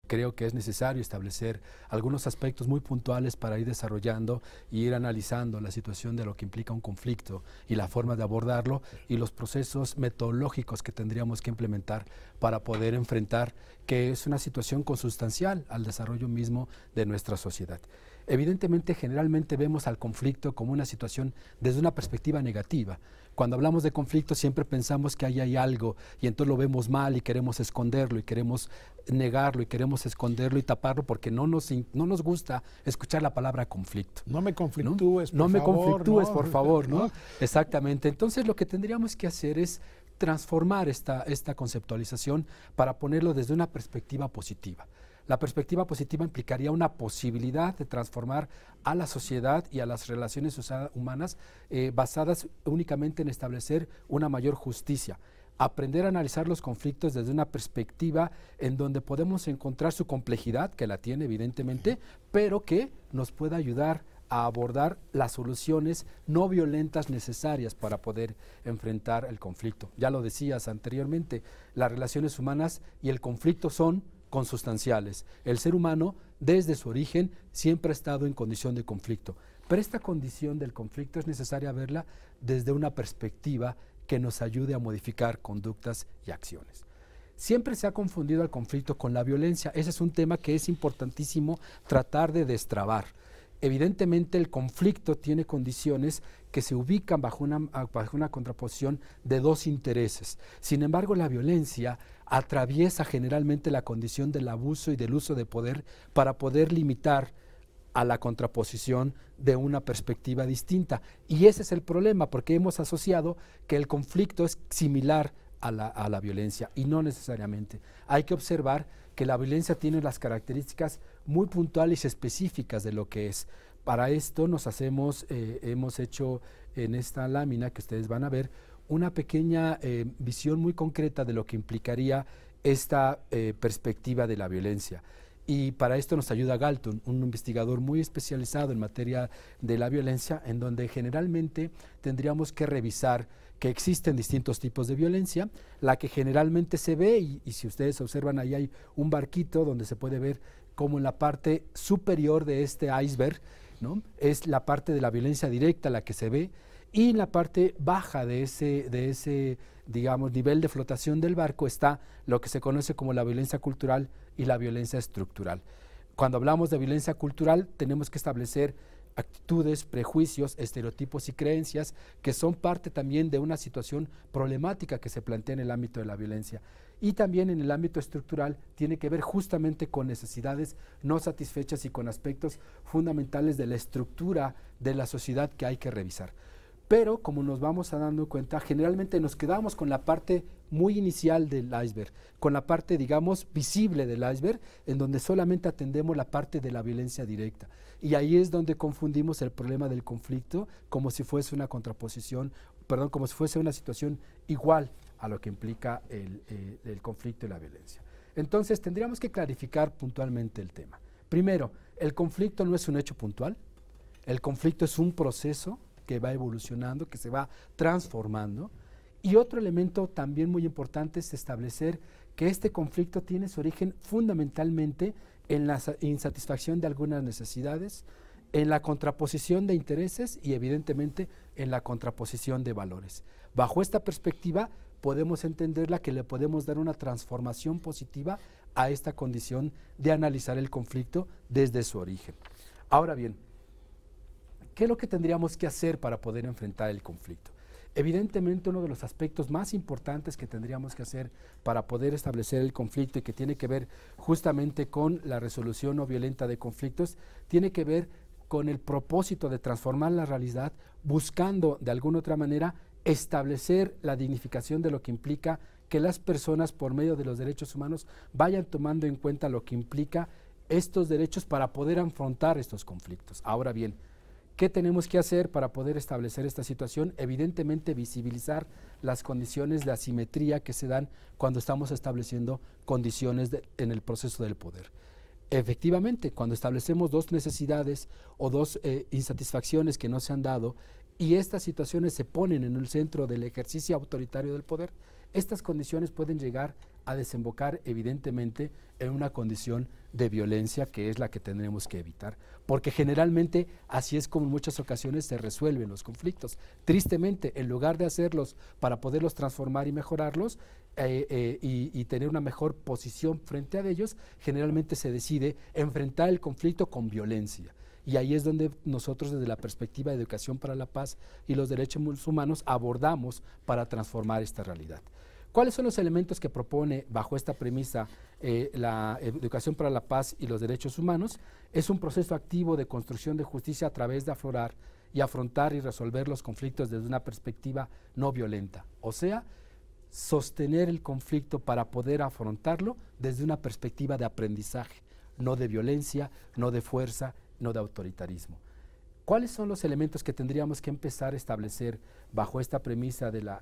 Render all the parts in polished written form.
creo que es necesario establecer algunos aspectos muy puntuales para ir desarrollando y ir analizando la situación de lo que implica un conflicto y la forma de abordarlo y los procesos metodológicos que tendríamos que implementar para poder enfrentar que es una situación consustancial al desarrollo mismo de nuestra sociedad. Evidentemente, generalmente vemos al conflicto como una situación desde una perspectiva negativa. Cuando hablamos de conflicto siempre pensamos que ahí hay algo y entonces lo vemos mal y queremos esconderlo y queremos negarlo y queremos esconderlo y taparlo porque no nos gusta escuchar la palabra conflicto. No me conflictúes, ¿no? por favor. No me conflictúes, ¿no? por favor, ¿no? Exactamente. Entonces lo que tendríamos que hacer es transformar esta conceptualización para ponerlo desde una perspectiva positiva. La perspectiva positiva implicaría una posibilidad de transformar a la sociedad y a las relaciones humanas basadas únicamente en establecer una mayor justicia. Aprender a analizar los conflictos desde una perspectiva en donde podemos encontrar su complejidad, que la tiene evidentemente, pero que nos pueda ayudar a abordar las soluciones no violentas necesarias para poder enfrentar el conflicto. Ya lo decías anteriormente, las relaciones humanas y el conflicto son consustanciales. El ser humano, desde su origen, siempre ha estado en condición de conflicto. Pero esta condición del conflicto es necesaria verla desde una perspectiva que nos ayude a modificar conductas y acciones. Siempre se ha confundido el conflicto con la violencia. Ese es un tema que es importantísimo tratar de destrabar. Evidentemente el conflicto tiene condiciones que se ubican bajo una contraposición de dos intereses. Sin embargo, la violencia atraviesa generalmente la condición del abuso y del uso de poder para poder limitar a la contraposición de una perspectiva distinta. Y ese es el problema, porque hemos asociado que el conflicto es similar a la violencia, y no necesariamente. Hay que observar que la violencia tiene las características muy puntuales y específicas de lo que es. Para esto hemos hecho en esta lámina que ustedes van a ver una pequeña visión muy concreta de lo que implicaría esta perspectiva de la violencia. Y para esto nos ayuda Galton, un investigador muy especializado en materia de la violencia, en donde generalmente tendríamos que revisar que existen distintos tipos de violencia. La que generalmente se ve, y si ustedes observan, ahí hay un barquito donde se puede ver como en la parte superior de este iceberg, ¿no? Es la parte de la violencia directa la que se ve, y en la parte baja de ese digamos, nivel de flotación del barco está lo que se conoce como la violencia cultural y la violencia estructural. Cuando hablamos de violencia cultural, tenemos que establecer actitudes, prejuicios, estereotipos y creencias que son parte también de una situación problemática que se plantea en el ámbito de la violencia. Y también en el ámbito estructural tiene que ver justamente con necesidades no satisfechas y con aspectos fundamentales de la estructura de la sociedad que hay que revisar. Pero como nos vamos dando cuenta, generalmente nos quedamos con la parte muy inicial del iceberg, con la parte, digamos, visible del iceberg, en donde solamente atendemos la parte de la violencia directa. Y ahí es donde confundimos el problema del conflicto como si fuese una contraposición, perdón, como si fuese una situación igual a lo que implica el conflicto y la violencia. Entonces tendríamos que clarificar puntualmente el tema. Primero, el conflicto no es un hecho puntual, el conflicto es un proceso que va evolucionando, que se va transformando. Y otro elemento también muy importante es establecer que este conflicto tiene su origen fundamentalmente en la insatisfacción de algunas necesidades, en la contraposición de intereses y evidentemente en la contraposición de valores. Bajo esta perspectiva podemos entenderla que le podemos dar una transformación positiva a esta condición de analizar el conflicto desde su origen. Ahora bien, ¿qué es lo que tendríamos que hacer para poder enfrentar el conflicto? Evidentemente, uno de los aspectos más importantes que tendríamos que hacer para poder establecer el conflicto y que tiene que ver justamente con la resolución no violenta de conflictos, tiene que ver con el propósito de transformar la realidad, buscando de alguna otra manera establecer la dignificación de lo que implica que las personas, por medio de los derechos humanos, vayan tomando en cuenta lo que implica estos derechos para poder afrontar estos conflictos. Ahora bien, ¿qué tenemos que hacer para poder establecer esta situación? Evidentemente, visibilizar las condiciones de asimetría que se dan cuando estamos estableciendo condiciones en el proceso del poder. Efectivamente, cuando establecemos dos necesidades o dos insatisfacciones que no se han dado y estas situaciones se ponen en el centro del ejercicio autoritario del poder, estas condiciones pueden llegar a desembocar evidentemente en una condición de violencia que es la que tendremos que evitar, porque generalmente así es como en muchas ocasiones se resuelven los conflictos. Tristemente, en lugar de hacerlos para poderlos transformar y mejorarlos y tener una mejor posición frente a ellos, generalmente se decide enfrentar el conflicto con violencia. Y ahí es donde nosotros, desde la perspectiva de educación para la paz y los derechos humanos, abordamos para transformar esta realidad. ¿Cuáles son los elementos que propone bajo esta premisa la educación para la paz y los derechos humanos? Es un proceso activo de construcción de justicia a través de aflorar y afrontar y resolver los conflictos desde una perspectiva no violenta, o sea, sostener el conflicto para poder afrontarlo desde una perspectiva de aprendizaje, no de violencia, no de fuerza, no de autoritarismo. ¿Cuáles son los elementos que tendríamos que empezar a establecer bajo esta premisa de la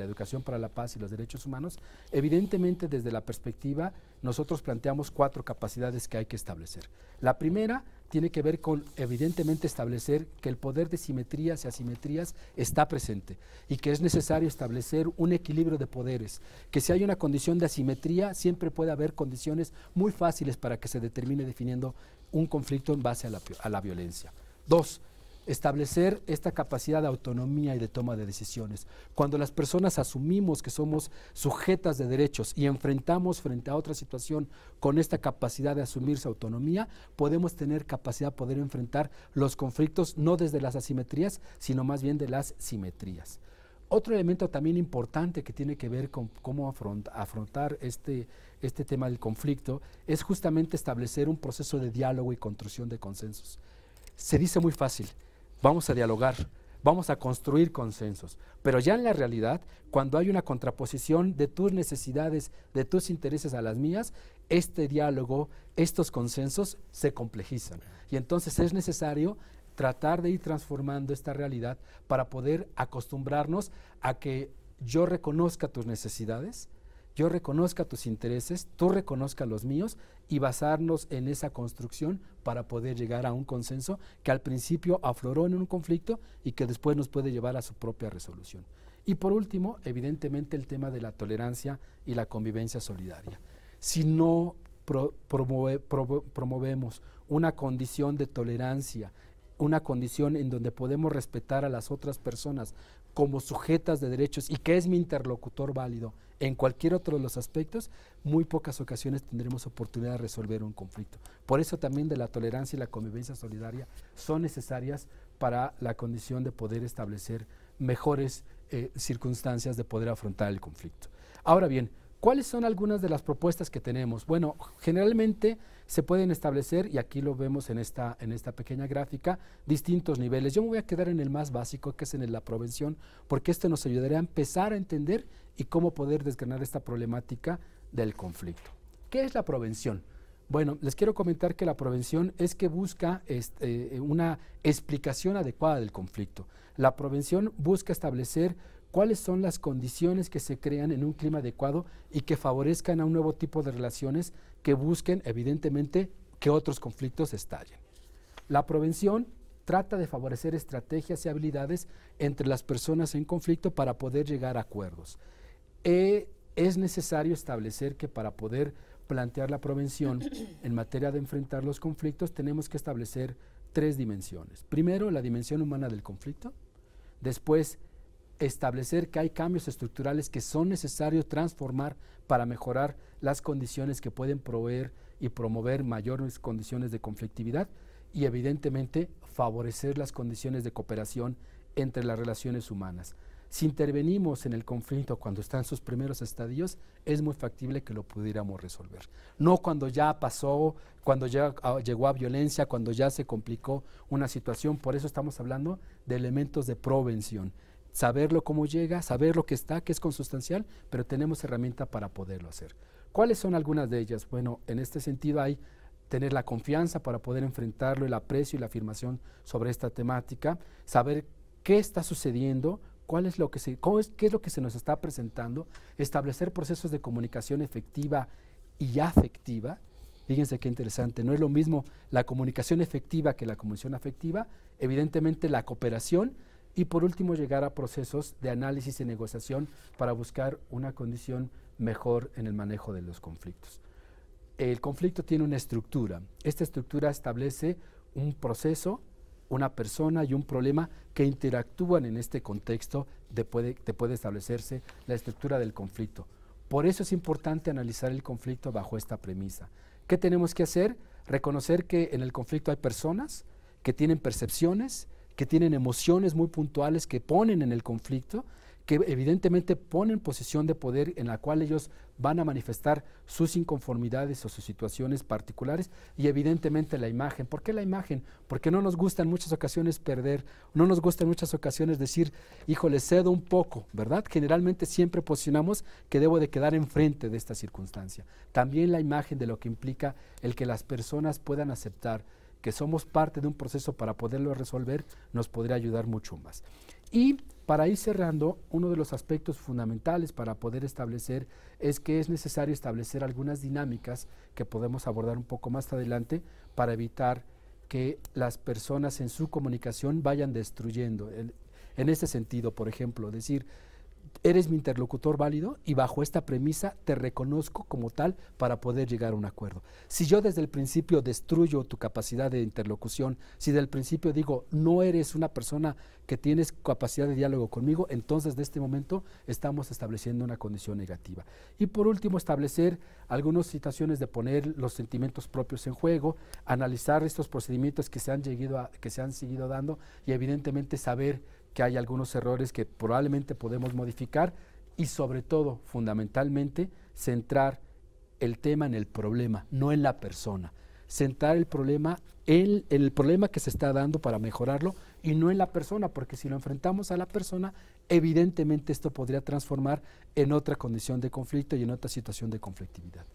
educación para la paz y los derechos humanos? Evidentemente, desde la perspectiva, nosotros planteamos 4 capacidades que hay que establecer. La primera tiene que ver con, evidentemente, establecer que el poder de simetrías y asimetrías está presente y que es necesario establecer un equilibrio de poderes, que si hay una condición de asimetría, siempre puede haber condiciones muy fáciles para que se determine definiendo un conflicto en base a la violencia. 2, establecer esta capacidad de autonomía y de toma de decisiones. Cuando las personas asumimos que somos sujetas de derechos y enfrentamos frente a otra situación con esta capacidad de asumir su autonomía, podemos tener capacidad de poder enfrentar los conflictos no desde las asimetrías, sino más bien de las simetrías. Otro elemento también importante que tiene que ver con cómo afrontar este tema del conflicto es justamente establecer un proceso de diálogo y construcción de consensos. Se dice muy fácil, vamos a dialogar, vamos a construir consensos, pero ya en la realidad, cuando hay una contraposición de tus necesidades, de tus intereses a las mías, este diálogo, estos consensos se complejizan y entonces es necesario tratar de ir transformando esta realidad para poder acostumbrarnos a que yo reconozca tus necesidades, yo reconozca tus intereses, tú reconozcas los míos y basarnos en esa construcción para poder llegar a un consenso que al principio afloró en un conflicto y que después nos puede llevar a su propia resolución. Y por último, evidentemente, el tema de la tolerancia y la convivencia solidaria. Si no promovemos una condición de tolerancia, una condición en donde podemos respetar a las otras personas como sujetas de derechos y que es mi interlocutor válido en cualquier otro de los aspectos, muy pocas ocasiones tendremos oportunidad de resolver un conflicto. Por eso también de la tolerancia y la convivencia solidaria son necesarias para la condición de poder establecer mejores circunstancias de poder afrontar el conflicto. Ahora bien, ¿cuáles son algunas de las propuestas que tenemos? Bueno, generalmente se pueden establecer, y aquí lo vemos en esta pequeña gráfica, distintos niveles. Yo me voy a quedar en el más básico, que es en la prevención, porque esto nos ayudará a empezar a entender y cómo poder desgranar esta problemática del conflicto. ¿Qué es la prevención? Bueno, les quiero comentar que la prevención es que busca una explicación adecuada del conflicto. La prevención busca establecer cuáles son las condiciones que se crean en un clima adecuado y que favorezcan a un nuevo tipo de relaciones que busquen, evidentemente, que otros conflictos estallen. La prevención trata de favorecer estrategias y habilidades entre las personas en conflicto para poder llegar a acuerdos. Es necesario establecer que para poder plantear la prevención en materia de enfrentar los conflictos tenemos que establecer 3 dimensiones. Primero, la dimensión humana del conflicto. Después, establecer que hay cambios estructurales que son necesarios transformar para mejorar las condiciones que pueden proveer y promover mayores condiciones de conflictividad y evidentemente favorecer las condiciones de cooperación entre las relaciones humanas. Si intervenimos en el conflicto cuando está en sus primeros estadios, es muy factible que lo pudiéramos resolver. No cuando ya pasó, cuando ya llegó a violencia, cuando ya se complicó una situación. Por eso estamos hablando de elementos de prevención. Saberlo cómo llega, saber lo que está, que es consustancial, pero tenemos herramienta para poderlo hacer. ¿Cuáles son algunas de ellas? Bueno, en este sentido hay tener la confianza para poder enfrentarlo, el aprecio y la afirmación sobre esta temática, saber qué está sucediendo, qué es lo que se nos está presentando, establecer procesos de comunicación efectiva y afectiva. Fíjense qué interesante, no es lo mismo la comunicación efectiva que la comunicación afectiva, evidentemente la cooperación, y por último llegar a procesos de análisis y negociación para buscar una condición mejor en el manejo de los conflictos. El conflicto tiene una estructura. Esta estructura establece un proceso, una persona y un problema que interactúan en este contexto de puede establecerse la estructura del conflicto. Por eso es importante analizar el conflicto bajo esta premisa. ¿Qué tenemos que hacer? Reconocer que en el conflicto hay personas que tienen percepciones, que tienen emociones muy puntuales que ponen en el conflicto, que evidentemente ponen posición de poder en la cual ellos van a manifestar sus inconformidades o sus situaciones particulares y evidentemente la imagen. ¿Por qué la imagen? Porque no nos gusta en muchas ocasiones perder, no nos gusta en muchas ocasiones decir, híjole, cedo un poco, ¿verdad? Generalmente siempre posicionamos que debo de quedar enfrente de esta circunstancia. También la imagen de lo que implica el que las personas puedan aceptar que somos parte de un proceso para poderlo resolver, nos podría ayudar mucho más. Y para ir cerrando, uno de los aspectos fundamentales para poder establecer es que es necesario establecer algunas dinámicas que podemos abordar un poco más adelante para evitar que las personas en su comunicación vayan destruyendo. En ese sentido, por ejemplo, decir, eres mi interlocutor válido y bajo esta premisa te reconozco como tal para poder llegar a un acuerdo. Si yo desde el principio destruyo tu capacidad de interlocución, si desde el principio digo no eres una persona que tienes capacidad de diálogo conmigo, entonces de este momento estamos estableciendo una condición negativa. Y por último, establecer algunas situaciones de poner los sentimientos propios en juego, analizar estos procedimientos que se han seguido dando y evidentemente saber que hay algunos errores que probablemente podemos modificar y sobre todo, fundamentalmente, centrar el tema en el problema, no en la persona. Centrar el problema en el problema que se está dando para mejorarlo y no en la persona, porque si lo enfrentamos a la persona, evidentemente esto podría transformar en otra condición de conflicto y en otra situación de conflictividad.